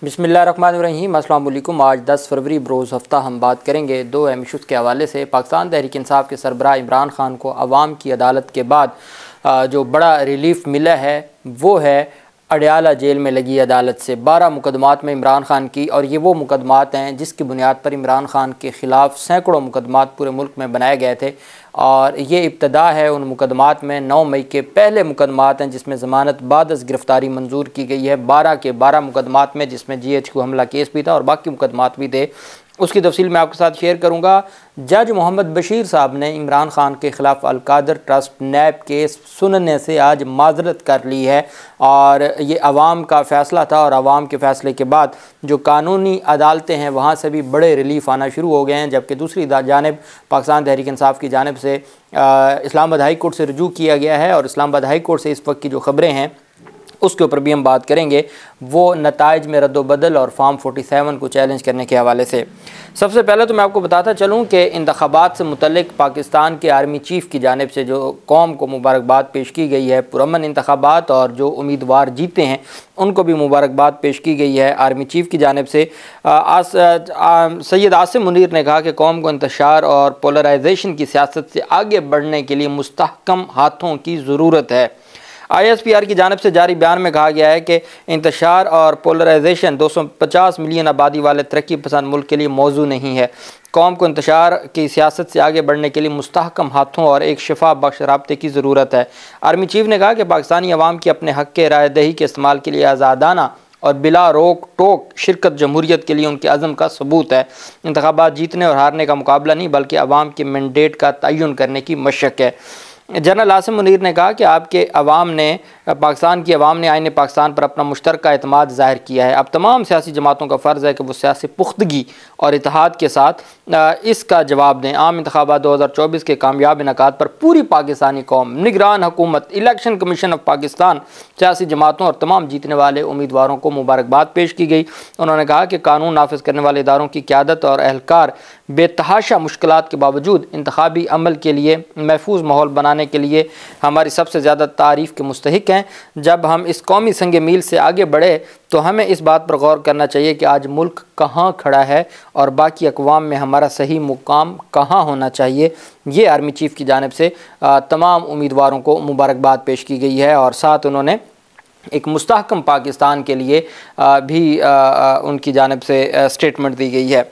बिस्मिल्लाहिर्रहमानिर्रहीम। अस्सलाम वालेकुम। आज 10 फरवरी बरोज़ हफ्ता हम बात करेंगे दो अहम इशूज़ के हवाले से। पाकिस्तान तहरीक इंसाफ के सरबराह इमरान खान को अवाम की अदालत के बाद जो बड़ा रिलीफ मिला है वो है अडयाला जेल में लगी अदालत से 12 मुकदमात में इमरान खान की, और ये वो मुकदमात हैं जिसकी बुनियाद पर इमरान खान के ख़िलाफ़ सैकड़ों मुकदमात पूरे मुल्क में बनाए गए थे। और ये इब्तदा है उन मुकदमात में। 9 मई के पहले मुकदमात हैं जिसमें ज़मानत बाद अज़ गिरफ़्तारी मंजूर की गई है। 12 के 12 मुकदमात में जिसमें GHQ हमला केस भी था और बाकी मुकदमात भी थे। उसकी तफसील मैं आपके साथ शेयर करूँगा। जज मोहम्मद बशीर साहब ने इमरान खान के ख़िलाफ़ अलकादर ट्रस्ट नैब केस सुनने से आज माजरत कर ली है, और ये अवाम का फ़ैसला था, और अवाम के फ़ैसले के बाद जो कानूनी अदालतें हैं वहाँ से भी बड़े रिलीफ आना शुरू हो गए हैं। जबकि दूसरी जानिब पाकिस्तान तहरीक इंसाफ की जानिब से इस्लामाबाद हाई कोर्ट से रुजू किया गया है, और इस्लामाबाद हाई कोर्ट से इस वक्त की जो ख़बरें हैं उसके ऊपर भी हम बात करेंगे, वो नताइज में रद्दोबदल और फॉर्म 47 को चैलेंज करने के हवाले से। सबसे पहले तो मैं आपको बताता चलूँ कि इंतखाबात से मुतल्लिक पाकिस्तान के आर्मी चीफ़ की जानिब से जो कौम को मुबारकबाद पेश की गई है, पुरअमन इंतखाबात, और जो उम्मीदवार जीते हैं उनको भी मुबारकबाद पेश की गई है आर्मी चीफ़ की जानिब से। सैयद आसिम मुनीर ने कहा कि कौम को इंतशार और पोलराइजेशन की सियासत से आगे बढ़ने के लिए मुस्तहकम हाथों की ज़रूरत है। ISPR की जानिब से जारी बयान में कहा गया है कि इंतशार और पोलराइजेशन 250 मिलियन आबादी वाले तरक्की पसंद मुल्क के लिए मौजू नहीं है। कौम को इंतशार की सियासत से आगे बढ़ने के लिए मुस्तहकम हाथों और एक शफा बख्श राब्ते की ज़रूरत है। आर्मी चीफ़ ने कहा कि पाकिस्तानी अवाम की अपने हक़ के राय दही के इस्तेमाल के लिए आज़ादाना और बिला रोक टोक शिरकत जमहूरियत के लिए उनके अज़म का सबूत है। इंतखाबात जीतने और हारने का मुकाबला नहीं बल्कि अवाम के मैंडेट का तयन करने की मशक है। जनरल आसिम मुनीर ने कहा कि आपके अवाम ने पाकिस्तान की अवाम ने आईन पाकिस्तान पर अपना मुश्तरका एतमाद ज़ाहिर किया है। अब तमाम सियासी जमातों का फ़र्ज़ है कि वो सियासी पुख्तगी और इत्तेहाद के साथ इसका जवाब दें। आम इंतखाबात 2024 के कामयाब इनकाद पर पूरी पाकिस्तानी कौम, निगरान हुकूमत, इलेक्शन कमीशन ऑफ पाकिस्तान, सियासी जमातों और तमाम जीतने वाले उम्मीदवारों को मुबारकबाद पेश की गई। उन्होंने कहा कि कानून नाफिज करने वाले इदारों की क़यादत और एहलकार बेतहाशा मुश्किलात के बावजूद इंतखाबी अमल के लिए महफूज माहौल बनाने के लिए हमारी सबसे ज़्यादा तारीफ़ के मुस्तहिक हैं। जब हम इस कौमी संग मील से आगे बढ़े तो हमें इस बात पर गौर करना चाहिए कि आज मुल्क कहाँ खड़ा है और बाकी अक़वाम में हमारा सही मुकाम कहाँ होना चाहिए। ये आर्मी चीफ़ की जानिब से तमाम उम्मीदवारों को मुबारकबाद पेश की गई है, और साथ उन्होंने एक मुस्तहकम पाकिस्तान के लिए भी उनकी जानिब से स्टेटमेंट दी गई है।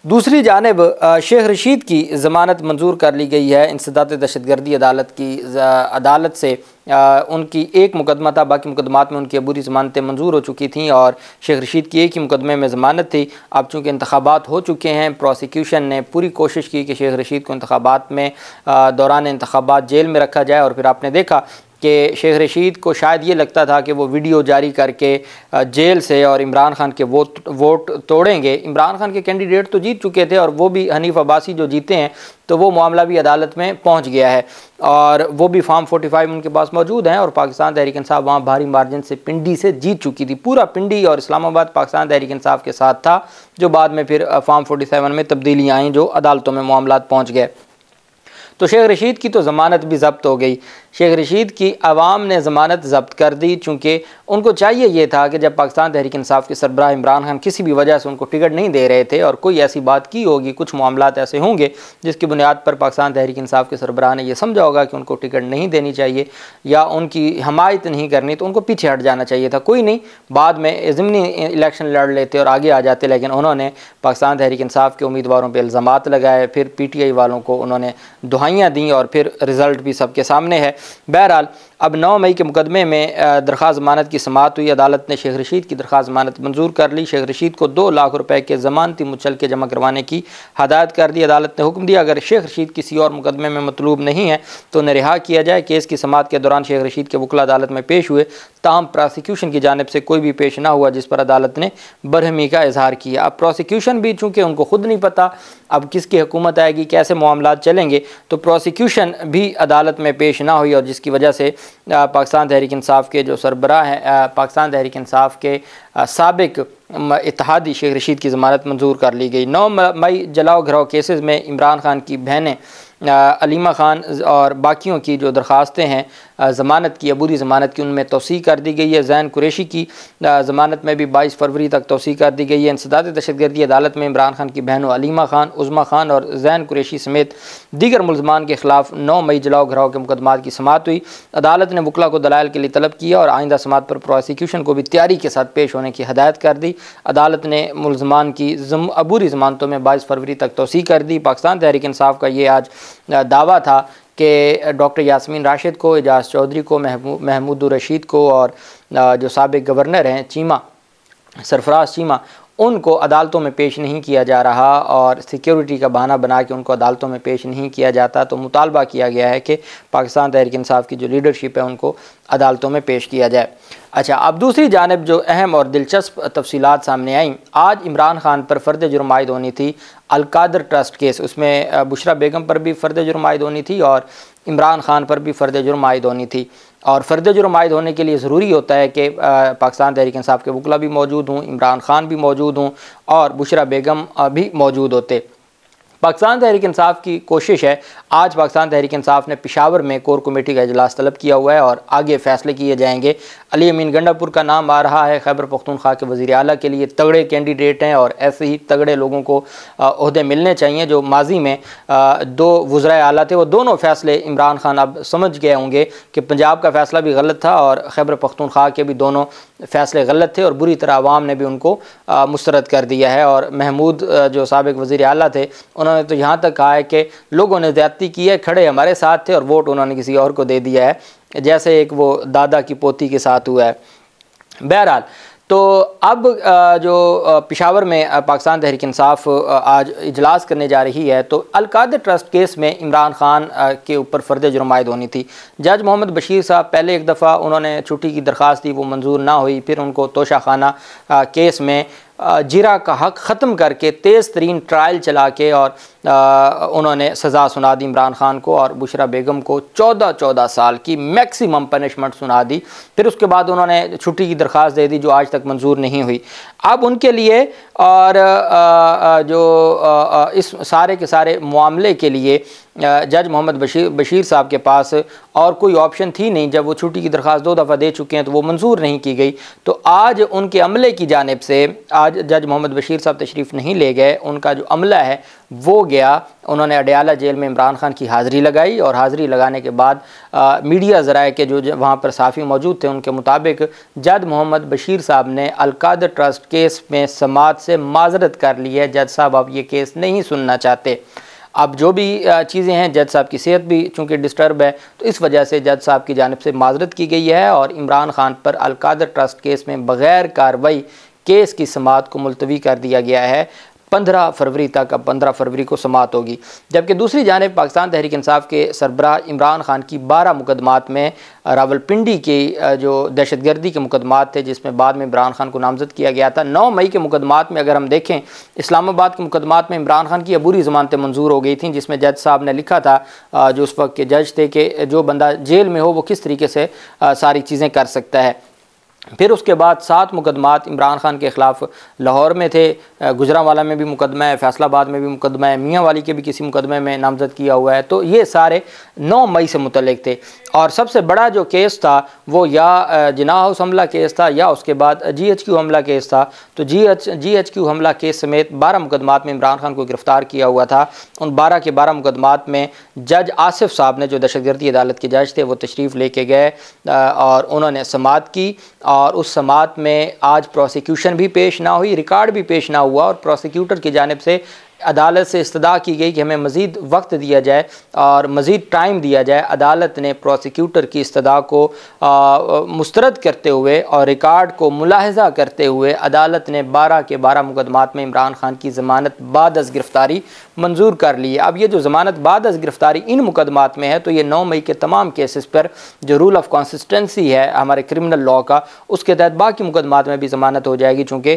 दूसरी जानिब शेख रशीद की ज़मानत मंजूर कर ली गई है। इंसदाद दहशतगर्दी अदालत से उनकी एक मुकदमा था, बाकी मुकदमात में उनकी अबूरी ज़मानतें मंजूर हो चुकी थीं, और शेख रशीद की एक ही मुकदमे में ज़मानत थी। अब चूँकि इंतखाबात हो चुके हैं, प्रोसिक्यूशन ने पूरी कोशिश की कि शेख रशीद को इंतखाबात में दौरान इंतखाबात जेल में रखा जाए, और फिर आपने देखा कि शेख रशीद को शायद ये लगता था कि वो वीडियो जारी करके जेल से और इमरान खान के वोट तोड़ेंगे। इमरान खान के कैंडिडेट तो जीत चुके थे, और वो भी हनीफ अब्बासी जो जीते हैं, तो वो मामला भी अदालत में पहुंच गया है, और वो भी फॉर्म 45 उनके पास मौजूद हैं, और पाकिस्तान तहरीक इंसाफ वहाँ भारी मार्जिन से पिंडी से जीत चुकी थी। पूरा पिंडी और इस्लामाबाद पाकिस्तान तहरीक इंसाफ के साथ था, जो बाद में फिर फॉर्म 47 में तब्दीलियाँ आई जो अदालतों में मामलात पहुँच गए। तो शेख रशीद की तो ज़मानत भी ज़ब्त हो गई। शेख रशीद की अवाम ने ज़मानत ज़ब्त कर दी, चूँकि उनको चाहिए ये था कि जब पाकिस्तान तहरीक इंसाफ के सरबराह इमरान खान किसी भी वजह से उनको टिकट नहीं दे रहे थे, और कोई ऐसी बात की होगी, कुछ मामलात ऐसे होंगे जिसकी बुनियाद पर पाकिस्तान तहरीक इंसाफ के सरबराह ने यह समझा होगा कि उनको टिकट नहीं देनी चाहिए या उनकी हमायत नहीं करनी, तो उनको पीछे हट जाना चाहिए था। कोई नहीं, बाद में ज़िमनी इलेक्शन लड़ लेते और आगे आ जाते, लेकिन उन्होंने पाकिस्तान तहरीक इंसाफ के उम्मीदवारों पर इल्ज़ामात लगाए, फिर PTI वालों को उन्होंने दुहाइयाँ दी, और फिर रिज़ल्ट भी सबके सामने है। बहरहाल अब 9 मई के मुकदमे में दरख्वास्त ज़मानत की समाअत हुई। अदालत ने शेख रशीद की दरख्वास्त ज़मानत मंजूर कर ली। शेख रशीद को 2 लाख रुपए के ज़मानती मुचलके जमा करवाने की हदायत कर दी। अदालत ने हुक्म दिया अगर शेख रशीद किसी और मुकदमे में मतलूब नहीं है तो उन्हें रिहा किया जाए। केस की समाअत के दौरान शेख रशीद के वकील अदालत में पेश हुए, ताहम प्रोसिक्यूशन की जानिब से कोई भी पेश ना हुआ, जिस पर अदालत ने बरहमी का इजहार किया। अब प्रोसिक्यूशन भी चूँकि उनको खुद नहीं पता अब किसकी हुकूमत आएगी, कैसे मामलात चलेंगे, तो प्रोसिक्यूशन भी अदालत में पेश ना हुई, और जिसकी वजह से पाकिस्तान तहरीक इंसाफ के जो सरबराह हैं, पाकिस्तान तहरीक इंसाफ के साबिक इत्तेहादी शेख रशीद की ज़मानत मंजूर कर ली गई। 9 मई जलाओ घराव केसेस में इमरान खान की बहनें अलीमा खान और बाकियों की जो दरख्वास्तें हैं ज़मानत की, अबूरी ज़मानत की, उनमें तोसी कर दी गई है। ज़ैन कुरैशी की ज़मानत में भी 22 फरवरी तक तोसी कर दी गई है। इंसदाद दहशतगर्दी अदालत में इमरान खान की बहनों अलीमा खान, उज़मा खान और ज़ैन कुरैशी समेत दीगर मुलज़मान के खिलाफ 9 मई जलाओ घराव के मुकदमात की समाअत हुई। अदालत ने वकला को दलाइल के लिए तलब किया और आइंदा समाअत पर प्रोसिक्यूशन को भी तैयारी के साथ पेश होने की हदायत कर दी। अदालत ने मुलज़मान की अबूरी ज़मानतों में 22 फरवरी तक तोसी कर दी। पाकिस्तान तहरीक इंसाफ का ये आज दावा था कि डॉक्टर यास्मीन राशिद को, एजाज चौधरी को, महमूद रशीद को और जो साबिक गवर्नर हैं चीमा, सरफराज चीमा, उनको अदालतों में पेश नहीं किया जा रहा और सिक्योरिटी का बहाना बना के उनको अदालतों में पेश नहीं किया जाता। तो मुतालबा किया गया है कि पाकिस्तान तहरीक इंसाफ की जो लीडरशिप है उनको अदालतों में पेश किया जाए। अच्छा, अब दूसरी जानिब जो अहम और दिलचस्प तफसीलात सामने आई, आज इमरान खान पर फ़र्द जुर्म आयद होनी थी अलकादर ट्रस्ट केस, उसमें बुशरा बेगम पर भी फ़र्द जुर्म आयद होनी थी और इमरान खान पर भी फ़र्द जुर्म आयद होनी थी। और फ़र्द जुर्म आयद होने के लिए ज़रूरी होता है कि पाकिस्तान तहरीक इंसाफ के वकला भी मौजूद हों, इमरान खान भी मौजूद हों और बुशरा बेगम भी मौजूद होते। पाकिस्तान तहरीक इंसाफ की कोशिश है, आज पाकिस्तान तहरीक इंसाफ ने पेशावर में कोर कमेटी का इजलास तलब किया हुआ है और आगे फ़ैसले किए जाएंगे। अली अमीन गंडापुर का नाम आ रहा है खैबर पख्तूनख्वा के वज़ीर आला के लिए। तगड़े कैंडिडेट हैं और ऐसे ही तगड़े लोगों को ओहदे मिलने चाहिए। जो माजी में 2 वज़राए आला थे, वो दोनों फ़ैसले इमरान खान अब समझ गए होंगे कि पंजाब का फ़ैसला भी गलत था और खैबर पख्तूनख्वा के भी दोनों फ़ैसले गलत थे और बुरी तरह आवाम ने भी उनको मुस्तरद कर दिया है। और महमूद जो साबिक वज़ीर आला थे, उन्होंने तो यहाँ तक कहा है कि लोगों ने ज़्यादती की है, खड़े हमारे साथ थे और वोट उन्होंने किसी और को दे दिया है, जैसे एक वो दादा की पोती के साथ हुआ है। बहरहाल, तो अब जो पेशावर में पाकिस्तान तहरीक इंसाफ आज इजलास करने जा रही है, तो अलकादर ट्रस्ट केस में इमरान खान के ऊपर फ़र्द जुर्म आयद होनी थी। जज मोहम्मद बशीर साहब पहले एक दफ़ा उन्होंने छुट्टी की दरख्वास्त दी, वो मंजूर ना हुई, फिर उनको तोशा खाना केस में जिरा का हक ख़त्म करके तेज़ तरीन ट्रायल चला के और उन्होंने सज़ा सुना दी इमरान खान को और बुशरा बेगम को 14 साल की मैक्सिमम पनिशमेंट सुना दी। फिर उसके बाद उन्होंने छुट्टी की दरख्वास्त दे दी जो आज तक मंजूर नहीं हुई। अब उनके लिए और जो इस सारे के सारे मामले के लिए जज मोहम्मद बशीर साहब के पास और कोई ऑप्शन थी नहीं। जब वो छुट्टी की दरख्वास्त 2 दफ़ा दे चुके हैं तो वो मंजूर नहीं की गई। तो आज उनके अमले की जानिब से आज जज मोहम्मद बशीर साहब तशरीफ़ नहीं ले गए, उनका जो अमला है वो गया। उन्होंने अडयाला जेल में इमरान खान की हाज़िरी लगाई और हाज़िरी लगाने के बाद मीडिया ज़राए के जो वहाँ पर साफ़ी मौजूद थे उनके मुताबिक जज मोहम्मद बशीर साहब ने अलकादर ट्रस्ट केस में समाअत से माज़रत कर ली है। जज साहब अब ये केस नहीं सुनना चाहते। अब जो भी चीज़ें हैं, जज साहब की सेहत भी चूँकि डिस्टर्ब है, तो इस वजह से जज साहब की जानिब से माज़रत की गई है और इमरान खान पर अलकादर ट्रस्ट केस में बग़ैर कार्रवाई केस की समाअत को मुलतवी कर दिया गया है 15 फरवरी तक। अब 15 फरवरी को समाअत होगी। जबकि दूसरी जानिब पाकिस्तान तहरीक इंसाफ के सरबराह इमरान खान की 12 मुकदमात में रावलपिंडी के जो दहशतगर्दी के मुकदमात थे जिसमें बाद में इमरान खान को नामजद किया गया था, 9 मई के मुकदमात में अगर हम देखें, इस्लामाबाद के मुकदमात में इमरान खान की अबूरी ज़मानतें मंजूर हो गई थी, जिसमें जज साहब ने लिखा था जो उस वक्त के जज थे कि जो बंदा जेल में हो वो किस तरीके से सारी चीज़ें कर सकता है। फिर उसके बाद 7 मुकदमात इमरान खान के ख़िलाफ़ लाहौर में थे, गुजरांवाला में भी मुकदमा है, फैसलाबाद में भी मुकदमा है, मियाँ वाली के भी किसी मुकदमे में नामज़द किया हुआ है। तो ये सारे 9 मई से मुतल्लिक़ थे और सबसे बड़ा जो केस था वो या जिनाह हाउस हमला केस था या उसके बाद GHQ हमला केस था। तो GHQ हमला केस समेत 12 मुकदमात में इमरान खान को गिरफ़्तार किया हुआ था। उन 12 के 12 मुकदमात में जज आसिफ साहब ने, जो दहशतगर्दी अदालत के जज थे, वो तशरीफ़ लेके गए और उन्होंने समाअत की और उस समाअत में आज प्रोसिक्यूशन भी पेश ना हुई, रिकॉर्ड भी पेश ना हुआ और प्रोसिक्यूटर की जानिब से अदालत से इस्तदा की गई कि हमें मज़ीद वक्त दिया जाए और मज़ीद टाइम दिया जाए। अदालत ने प्रोसिक्यूटर की इस्तदा को मुस्तरद करते हुए और रिकॉर्ड को मुलाहजा करते हुए अदालत ने 12 के 12 मुकदमात में इमरान खान की ज़मानत बाद अज़ गिरफ़्तारी मंजूर कर ली है। अब ये जो ज़मानत बाद अज़ गिरफ़्तारी इन मुकदमात में है, तो ये 9 मई के तमाम केसेस पर जो रूल ऑफ कंसिस्टेंसी है हमारे क्रिमिनल लॉ का, उसके तहत बाकी मुकदमात में भी ज़मानत हो जाएगी, चूँकि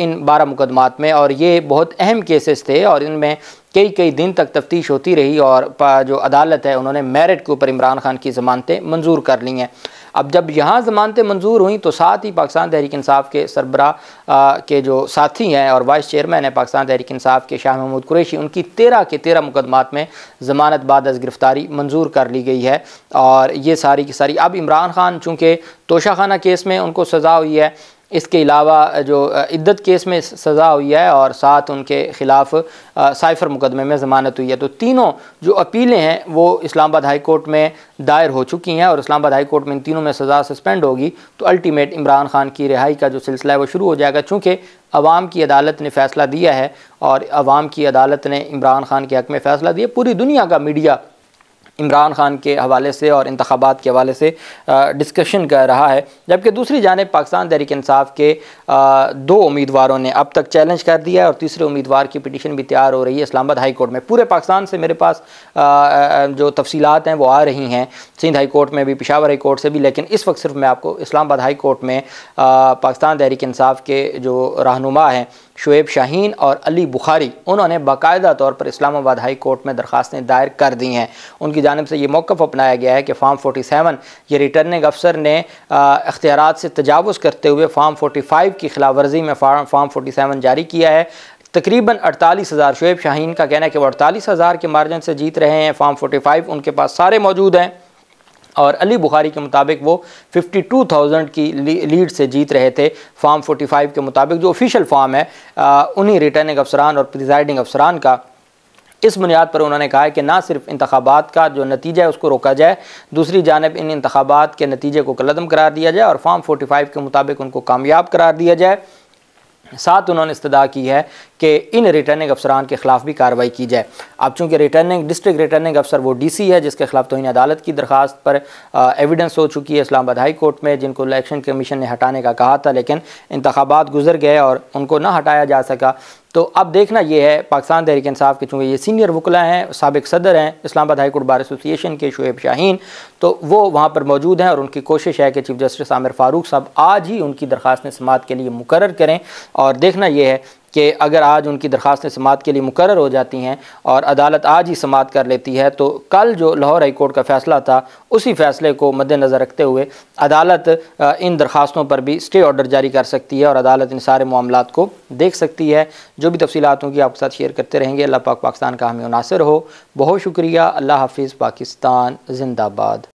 इन 12 मुकदमात में, और ये बहुत अहम केसेस थे और इनमें कई दिन तक तफ्तीश होती रही और जो अदालत है उन्होंने मेरिट के ऊपर इमरान खान की ज़मानतें मंजूर कर ली हैं। अब जब यहाँ ज़मानतें मंजूर हुई तो साथ ही पाकिस्तान तहरीक इंसाफ के सरबराह के जो साथी हैं और वाइस चेयरमैन हैं पाकिस्तान तहरीक इंसाफ के शाह महमूद कुरैशी, उनकी 13 के 13 मुकदमात में ज़मानत बाद अज़ गिरफ़्तारी मंजूर कर ली गई है। और ये सारी की सारी अब इमरान खान चूँकि तोशाखाना केस में उनको सज़ा हुई है, इसके अलावा जो इद्दत केस में सज़ा हुई है और साथ उनके ख़िलाफ़ साइफ़र मुकदमे में ज़मानत हुई है, तो तीनों जो अपीलें हैं वो इस्लामाबाद हाई कोर्ट में दायर हो चुकी हैं और इस्लामाबाद हाई कोर्ट में इन तीनों में सज़ा सस्पेंड होगी तो अल्टीमेट इमरान खान की रिहाई का जो सिलसिला है वो शुरू हो जाएगा। चूँकि अवाम की अदालत ने फ़ैसला दिया है और अवाम की अदालत ने इमरान खान के हक़ में फ़ैसला दिया, पूरी दुनिया का मीडिया इमरान खान के हवाले से और इंतखाबात के हवाले से डिस्कशन कर रहा है, जबकि दूसरी जानिब पाकिस्तान तहरीक इंसाफ के 2 उम्मीदवारों ने अब तक चैलेंज कर दिया है और तीसरे उम्मीदवार की पिटीशन भी तैयार हो रही है इस्लामाबाद हाई कोर्ट में। पूरे पाकिस्तान से मेरे पास जो तफसीलात हैं वो आ रही हैं, सिंध हाई कोर्ट में भी, पेशावर हाई कोर्ट से भी, लेकिन इस वक्त सिर्फ मैं आपको इस्लामाबाद हाई कोर्ट में पाकिस्तान तहरीक इंसाफ के जो रहनुमा हैं शुएब शाहीन और अली बुखारी, उन्होंने बाकायदा तौर पर इस्लामाबाद हाई कोर्ट में दरख्वास्तें दायर कर दी हैं। उनकी जानिब से ये मौक़िफ़ अपनाया गया है कि फ़ार्म 47 ये रिटर्निंग अफसर ने इख्तियारात से तजावुज़ करते हुए फ़ार्म 45 की खिलाफ वर्जी में फ़ार्म 47 जारी किया है। तकरीबन 48,000, शुएब शाहीन का कहना है कि वो 48,000 के मार्जिन से जीत रहे हैं। फ़ार्म 45 उनके पास सारे मौजूद हैं और अली बुखारी के मुताबिक वो 52,000 की लीड से जीत रहे थे। फ़ार्म 45 के मुताबिक जो ऑफिशियल फॉर्म है उन्हीं रिटर्निंग अफसरान और प्रिजाइडिंग अफसरान का, इस बुनियाद पर उन्होंने कहा है कि ना सिर्फ इंतखाबात का जो नतीजा है उसको रोका जाए, दूसरी जानब इन इंतखाबात के नतीजे को कलअदम करार दिया जाए और फ़ार्म 45 के मुताबिक उनको कामयाब करार दिया जाए। साथ उन्होंने इस्तदा की है कि इन रिटर्निंग अफसरान के ख़िलाफ़ भी कार्रवाई की जाए। अब चूँकि डिस्ट्रिक्ट रिटर्निंग अफसर वो DC है जिसके खिलाफ तौहीन अदालत की दरख्वास्त पर एविडेंस हो चुकी है इस्लामाबाद हाई कोर्ट में, जिनको इलेक्शन कमीशन ने हटाने का कहा था लेकिन इंतखाबात गुजर गए और उनको ना हटाया जा सका। तो अब देखना ये है पाकिस्तान तहरीक इंसाफ के, चूँकि ये सीनियर वकला हैं, साबिक सदर हैं Islamabad high court bar association के शुएब शाहीन, तो वो वहाँ पर मौजूद हैं और उनकी कोशिश है कि चीफ जस्टिस आमिर फ़ारूक साहब आज ही उनकी दरख्वास्त समाअत के लिए मुकर्रर करें। और देखना ये है कि अगर आज उनकी दरख्वास्तें समाअत के लिए मुकर्रर हो जाती हैं और अदालत आज ही समाअत कर लेती है तो कल जो लाहौर हाई कोर्ट का फ़ैसला था उसी फ़ैसले को मद्देनज़र रखते हुए अदालत इन दरख्वास्तों पर भी स्टे ऑर्डर जारी कर सकती है और अदालत इन सारे मामलात को देख सकती है। जो भी तफसीलात होंगी आपके साथ शेयर करते रहेंगे। अल्लाह पाक पाकिस्तान का हमें नासिर हो। बहुत शुक्रिया। अल्लाह हाफिज़। पाकिस्तान ज़िंदाबाद।